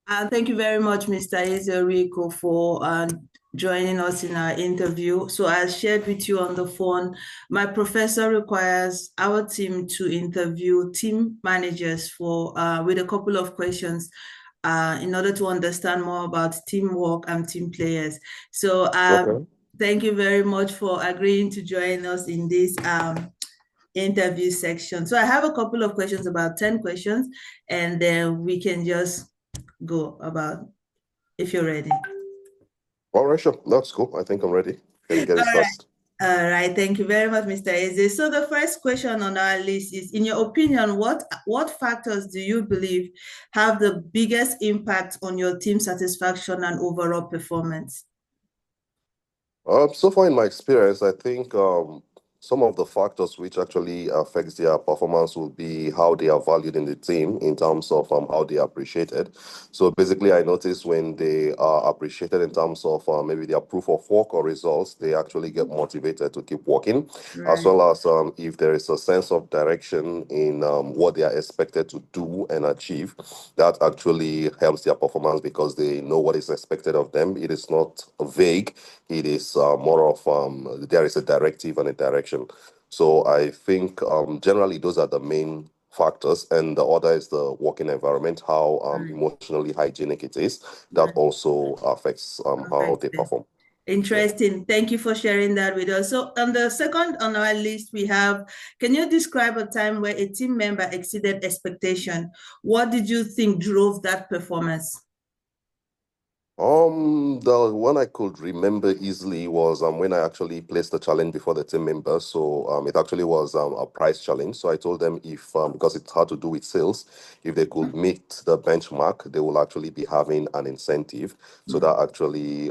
Thank you very much, Mr. Ezerico, for joining us in our interview. So, as shared with you on the phone, my professor requires our team to interview team managers for with a couple of questions in order to understand more about teamwork and team players. So, Okay. thank you very much for agreeing to join us in this interview section. So, I have a couple of questions, about 10 questions, and then we can just go about if you're ready. All right, sure. That's cool. I think I'm ready. Can get All it right. started. All right. Thank you very much, Mr. Eze. So the first question on our list is, in your opinion, what factors do you believe have the biggest impact on your team satisfaction and overall performance? So far in my experience, I think some of the factors which actually affects their performance will be how they are valued in the team in terms of how they are appreciated. So basically, I notice when they are appreciated in terms of maybe their proof of work or results, they actually get motivated to keep working, as Right. well as if there is a sense of direction in what they are expected to do and achieve, that actually helps their performance because they know what is expected of them. It is not vague, it is more of there is a directive and a direction. So I think generally those are the main factors, and the other is the working environment, how Right. emotionally hygienic it is. That Right. also affects how Affects they them. perform. Yeah. Interesting. Thank you for sharing that with us. So, on the second on our list, we have, can you describe a time where a team member exceeded expectation? What did you think drove that performance? The one I could remember easily was when I actually placed a challenge before the team members. So it actually was a price challenge. So I told them if because it had to do with sales, if they could meet the benchmark, they will actually be having an incentive. So that actually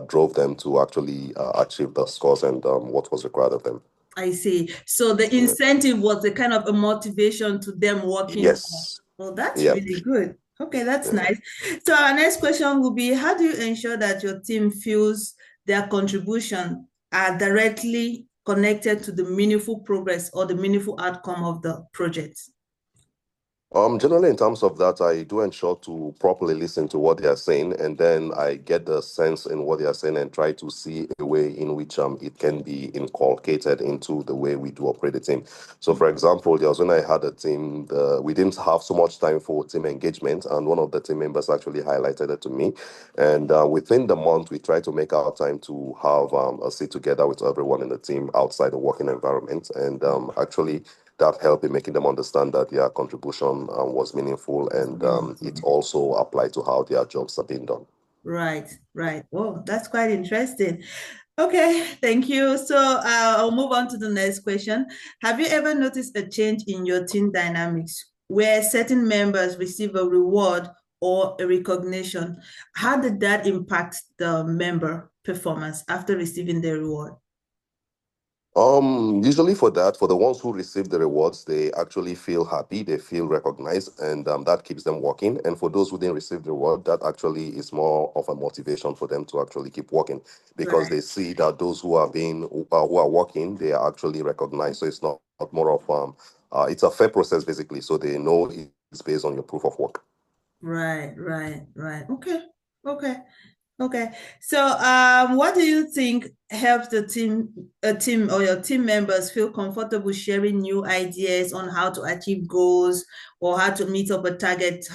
drove them to actually achieve the scores and what was required of them. I see. So the Yeah. incentive was a kind of a motivation to them working more. Yes. Well, that's Yep. really good. Okay, that's Yeah. nice. So our next question will be, how do you ensure that your team feels their contribution are directly connected to the meaningful progress or the meaningful outcome of the project? Generally, in terms of that, I do ensure to properly listen to what they are saying, and then I get the sense in what they are saying and try to see a way in which it can be inculcated into the way we do operate the team. So, for example, there was when I had a team, we didn't have so much time for team engagement, and one of the team members actually highlighted it to me. And within the month, we tried to make our time to have a sit together with everyone in the team outside the working environment, and actually that helped in making them understand that their contribution was meaningful It's and it meaningful. also applied to how their jobs are being done. Right, right. Oh, that's quite interesting. Okay, thank you. So I'll move on to the next question. Have you ever noticed a change in your team dynamics where certain members receive a reward or a recognition? How did that impact the member performance after receiving the reward? Usually for that, for the ones who receive the rewards, they actually feel happy, they feel recognized, and that keeps them working. And for those who didn't receive the reward, that actually is more of a motivation for them to actually keep working because Right, they see that those who are working, they are actually recognized. So it's not more of it's a fair process basically. So they know it's based on your proof of work. right. Okay, okay. Okay. So, what do you think helps a team or your team members feel comfortable sharing new ideas on how to achieve goals or how to meet up a target?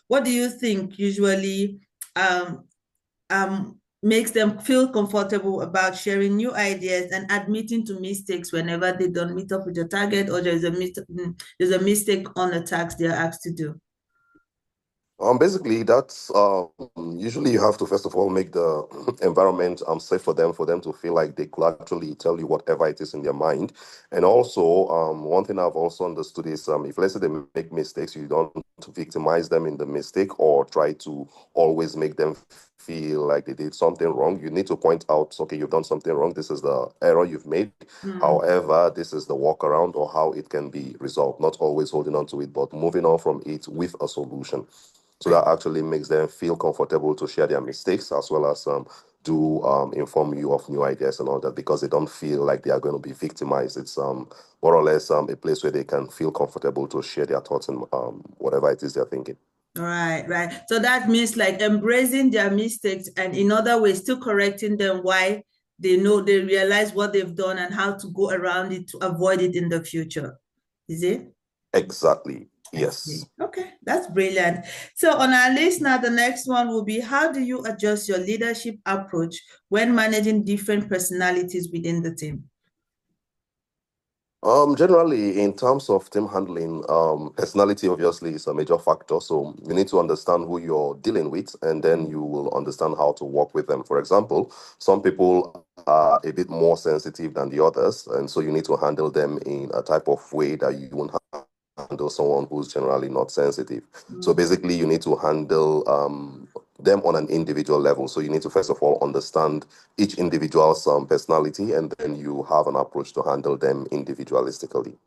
What do you think usually um, makes them feel comfortable about sharing new ideas and admitting to mistakes whenever they don't meet up with the target or there's a mistake on the task they're asked to do? Basically, that's usually you have to first of all make the environment safe for them to feel like they could actually tell you whatever it is in their mind. And also, one thing I've also understood is if let's say they make mistakes, you don't victimize them in the mistake or try to always make them feel like they did something wrong. You need to point out, okay, you've done something wrong. This is the error you've made. Mm, However, this is the workaround or how it can be resolved. Not always holding on to it, but moving on from it with a solution. So I that actually makes them feel comfortable to share their mistakes as well as do inform you of new ideas and all that because they don't feel like they are going to be victimized. It's more or less a place where they can feel comfortable to share their thoughts and whatever it is they're thinking. Right, right. So that means like embracing their mistakes and in other ways still correcting them why they realize what they've done and how to go around it to avoid it in the future. Is it? Exactly. I Yes. see. Okay, that's brilliant. So on our list now, the next one will be how do you adjust your leadership approach when managing different personalities within the team? Generally, in terms of team handling, personality obviously is a major factor. So you need to understand who you're dealing with, and then you will understand how to work with them. For example, some people are a bit more sensitive than the others, and so you need to handle them in a type of way that you won't handle someone who's generally not sensitive. So Mm, basically, you need to handle them on an individual level. So you need to first of all understand each individual's personality, and then you have an approach to handle them individualistically.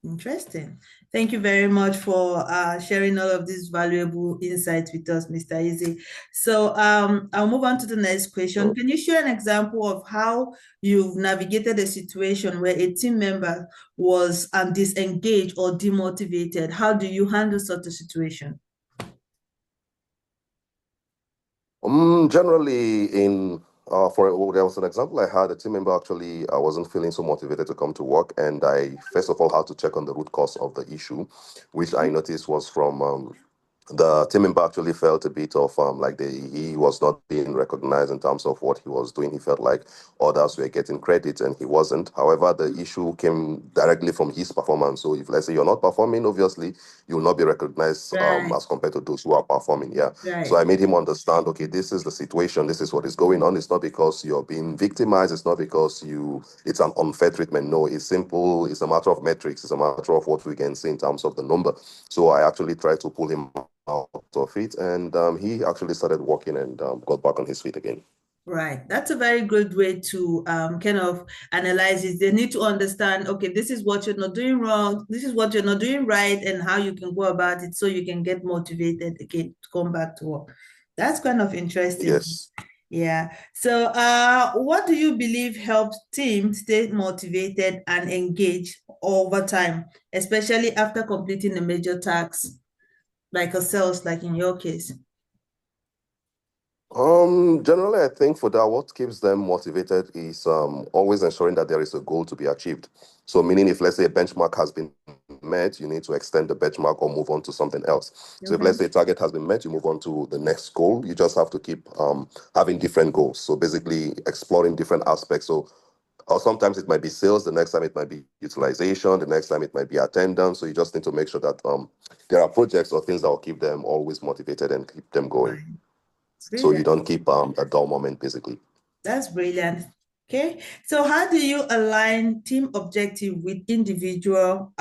interesting. Thank you very much for sharing all of these valuable insights with us, Mr. Easy. So I'll move on to the next question. So, Can you share an example of how you've navigated a situation where a team member was disengaged or demotivated? How do you handle such a situation? Generally, there was an example I had. A team member actually I wasn't feeling so motivated to come to work, and I first of all had to check on the root cause of the issue, which I noticed was from the team member actually felt a bit of he was not being recognized in terms of what he was doing. He felt like others were getting credit and he wasn't. However, the issue came directly from his performance. So if, let's say, you're not performing, obviously you will not be recognized Right, as compared to those who are performing. Yeah. So right, I made him understand, okay, this is the situation, this is what is going on. It's not because you're being victimized, it's not because it's an unfair treatment. No, it's simple, it's a matter of metrics, it's a matter of what we can see in terms of the number. So I actually tried to pull him out of it, and he actually started walking and got back on his feet again. right. That's a very good way to kind of analyze it. They need to understand, okay, this is what you're not doing wrong, this is what you're not doing right, and how you can go about it so you can get motivated again to come back to work. That's kind of interesting. Yes. Yeah. So what do you believe helps teams stay motivated and engaged over time, especially after completing a major task like a sales, like in your case? Generally, I think for that, what keeps them motivated is always ensuring that there is a goal to be achieved. So, meaning if let's say a benchmark has been met, you need to extend the benchmark or move on to something else. So, if Okay. let's say a target has been met, you move on to the next goal. You just have to keep having different goals. So, basically, exploring different aspects. So, or sometimes it might be sales, the next time it might be utilization, the next time it might be attendance. So, you just need to make sure that there are projects or things that will keep them always motivated and keep them going. Right. So you Brilliant. don't keep a dull moment, basically. That's brilliant. Okay. So how do you align team objective with individual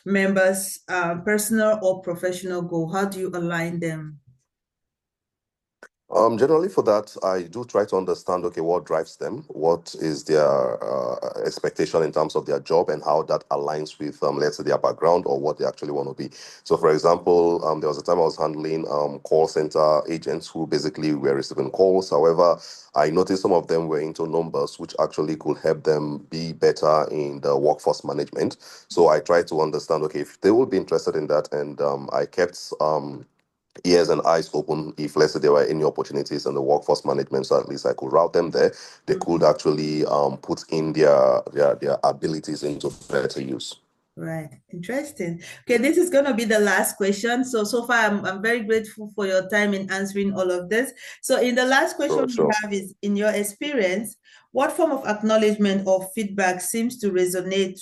members' personal or professional goal? How do you align them? Generally for that, I do try to understand, okay, what drives them, what is their expectation in terms of their job, and how that aligns with, let's say, their background or what they actually want to be. So, for example, there was a time I was handling call center agents who basically were receiving calls. However, I noticed some of them were into numbers, which actually could help them be better in the workforce management. So I tried to understand, okay, if they would be interested in that, and I kept ears and eyes open if let's say there were any opportunities in the workforce management, so at least I could route them there. They could Okay. actually put in their abilities into better use. Right. Interesting. Okay, this is going to be the last question. So far, I'm very grateful for your time in answering all of this. So in the last question Sure, we sure. have is, in your experience, what form of acknowledgement or feedback seems to resonate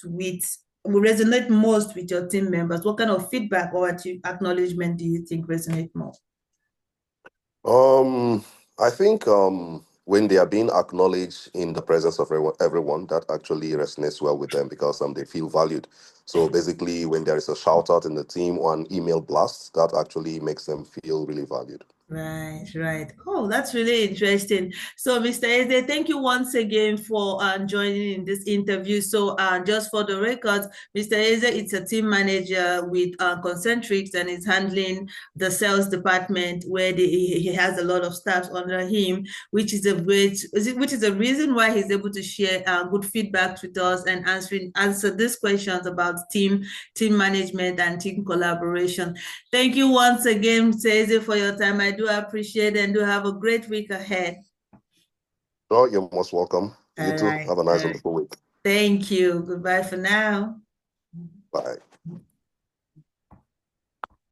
most with your team members? What kind of feedback or acknowledgement do you think resonate more? um I think when they are being acknowledged in the presence of everyone, that actually resonates well with them because they feel valued. So basically when there is a shout out in the team or an email blast, that actually makes them feel really valued. Right, right. Oh, that's really interesting. So, Mr. Eze, thank you once again for joining in this interview. So, just for the record, Mr. Eze is a team manager with Concentrics and is handling the sales department where he has a lot of staff under him, which is a reason why he's able to share good feedback with us and answer these questions about team management and team collaboration. Thank you once again, Seze, for your time. I do appreciate it and do have a great week ahead. Oh, you're most welcome. You All too. right. Have a nice, wonderful week. Thank you. Goodbye for now. Bye.